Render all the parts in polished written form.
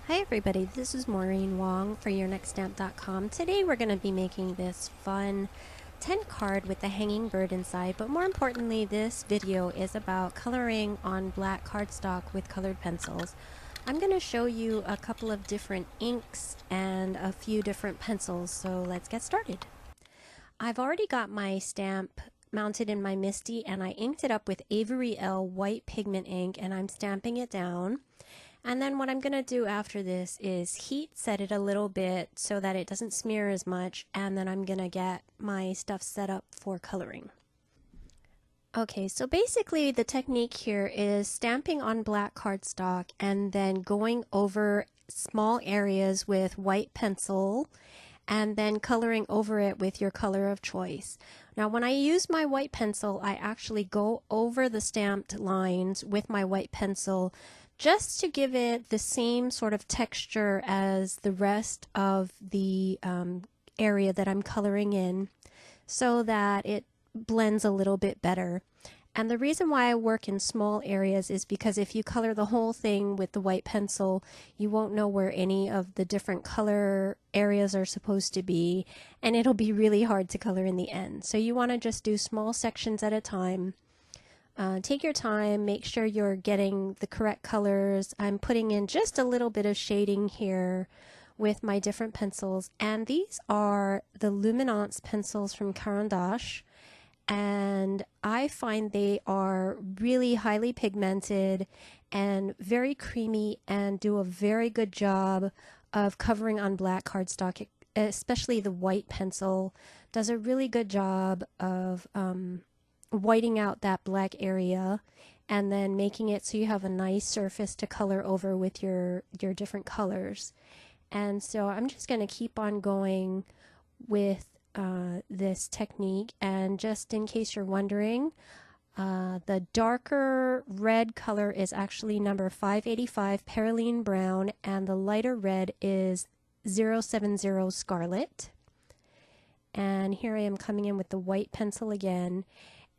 Hi everybody, this is Maureen Wong for YourNextStamp.com. Today we're going to be making this fun 10 card with the hanging bird inside, but more importantly this video is about coloring on black cardstock with colored pencils. I'm going to show you a couple of different inks and a few different pencils, so let's get started. I've already got my stamp mounted in my MISTI and I inked it up with Avery L white pigment ink and I'm stamping it down. And then what I'm going to do after this is heat set it a little bit so that it doesn't smear as much, and then I'm going to get my stuff set up for coloring. Okay, so basically the technique here is stamping on black cardstock and then going over small areas with white pencil and then coloring over it with your color of choice. Now when I use my white pencil, I actually go over the stamped lines with my white pencil just to give it the same sort of texture as the rest of the area that I'm coloring in so that it blends a little bit better. And the reason why I work in small areas is because if you color the whole thing with the white pencil, you won't know where any of the different color areas are supposed to be, and it'll be really hard to color in the end. So you want to just do small sections at a time. Take your time, make sure you're getting the correct colors. I'm putting in just a little bit of shading here with my different pencils, and these are the Luminance pencils from Caran d'Ache, and I find they are really highly pigmented and very creamy and do a very good job of covering on black cardstock. Especially the white pencil does a really good job of whiting out that black area and then making it so you have a nice surface to color over with your different colors. And so I'm just going to keep on going with this technique, and just in case you're wondering, the darker red color is actually number 585 Perylene Brown, and the lighter red is 070 Scarlet. And here I am coming in with the white pencil again.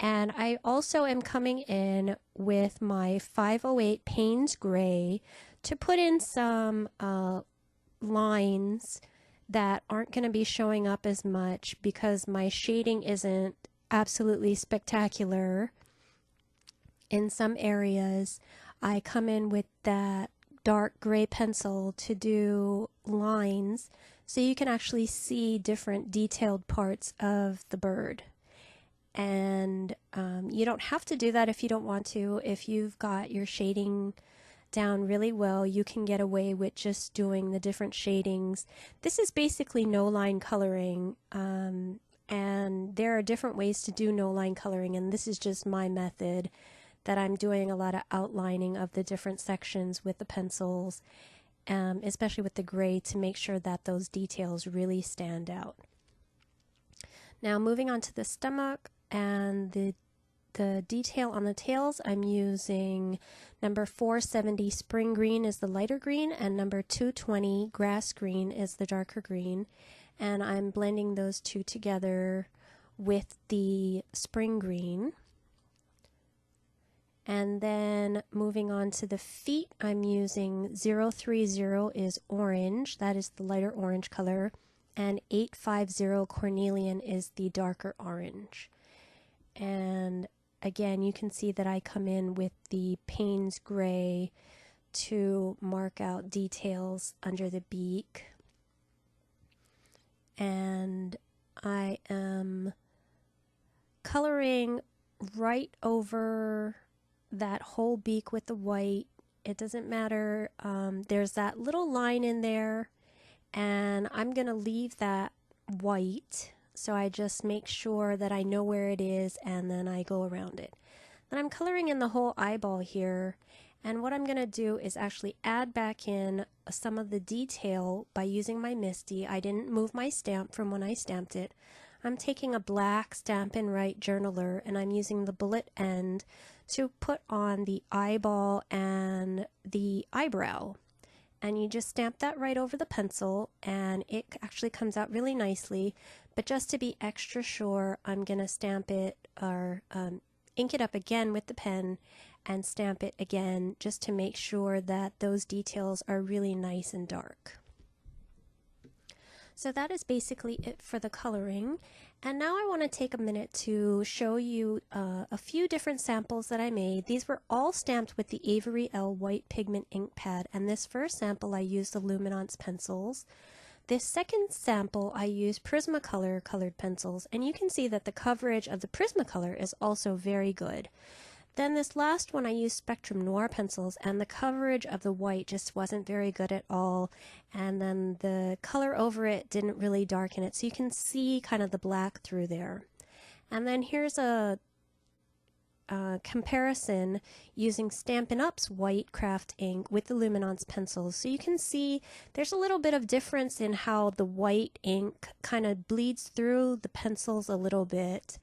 And I also am coming in with my 508 Payne's Gray to put in some lines that aren't going to be showing up as much because my shading isn't absolutely spectacular. In some areas, I come in with that dark gray pencil to do lines so you can actually see different detailed parts of the bird. And you don't have to do that if you don't want to. If you've got your shading down really well, you can get away with just doing the different shadings. This is basically no line coloring, and there are different ways to do no line coloring, and this is just my method that I'm doing a lot of outlining of the different sections with the pencils, especially with the gray, to make sure that those details really stand out. Now moving on to the stomach and the detail on the tails, I'm using number 470 Spring Green is the lighter green, and number 220 Grass Green is the darker green. And I'm blending those two together with the Spring Green. And then moving on to the feet, I'm using 030 is orange, that is the lighter orange color, and 850 Cornelian is the darker orange. And again, you can see that I come in with the Payne's Gray to mark out details under the beak. And I am coloring right over that whole beak with the white. It doesn't matter. There's that little line in there, and I'm going to leave that white. So I just make sure that I know where it is, and then I go around it. Then I'm coloring in the whole eyeball here, and what I'm going to do is actually add back in some of the detail by using my MISTI. I didn't move my stamp from when I stamped it. I'm taking a black Stampin' Write journaler, and I'm using the bullet end to put on the eyeball and the eyebrow. And you just stamp that right over the pencil, and it actually comes out really nicely. But just to be extra sure, I'm going to stamp it or ink it up again with the pen and stamp it again just to make sure that those details are really nice and dark. So that is basically it for the coloring. And now I want to take a minute to show you a few different samples that I made. These were all stamped with the Avery L White Pigment ink pad, and this first sample I used the Luminance pencils. This second sample I used Prismacolor colored pencils, and you can see that the coverage of the Prismacolor is also very good. Then this last one I used Spectrum Noir pencils, and the coverage of the white just wasn't very good at all, and then the color over it didn't really darken it, so you can see kind of the black through there. And then here's a comparison using Stampin' Up's white craft ink with the Luminance pencils. So you can see there's a little bit of difference in how the white ink kind of bleeds through the pencils a little bit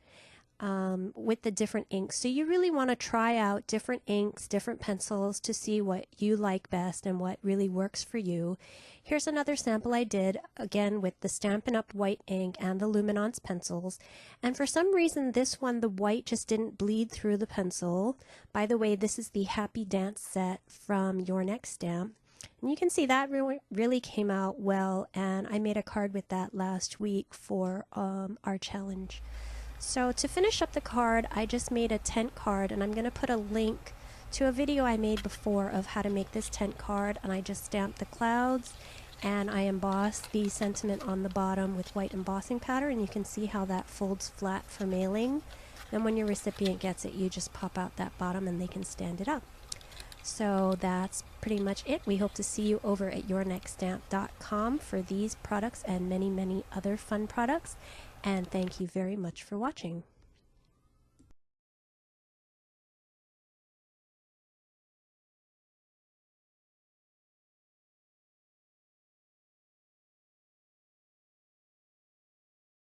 with the different inks. So you really want to try out different inks, different pencils to see what you like best and what really works for you. Here's another sample I did, again with the Stampin' Up white ink and the Luminance pencils. And for some reason this one, the white just didn't bleed through the pencil. By the way, this is the Happy Dance set from Your Next Stamp. And you can see that really came out well, and I made a card with that last week for our challenge. So to finish up the card, I just made a tent card, and I'm going to put a link to a video I made before of how to make this tent card. And I just stamped the clouds, and I embossed the sentiment on the bottom with white embossing powder, and you can see how that folds flat for mailing. Then when your recipient gets it, you just pop out that bottom and they can stand it up. So that's pretty much it. We hope to see you over at yournextstamp.com for these products and many, many other fun products. And thank you very much for watching.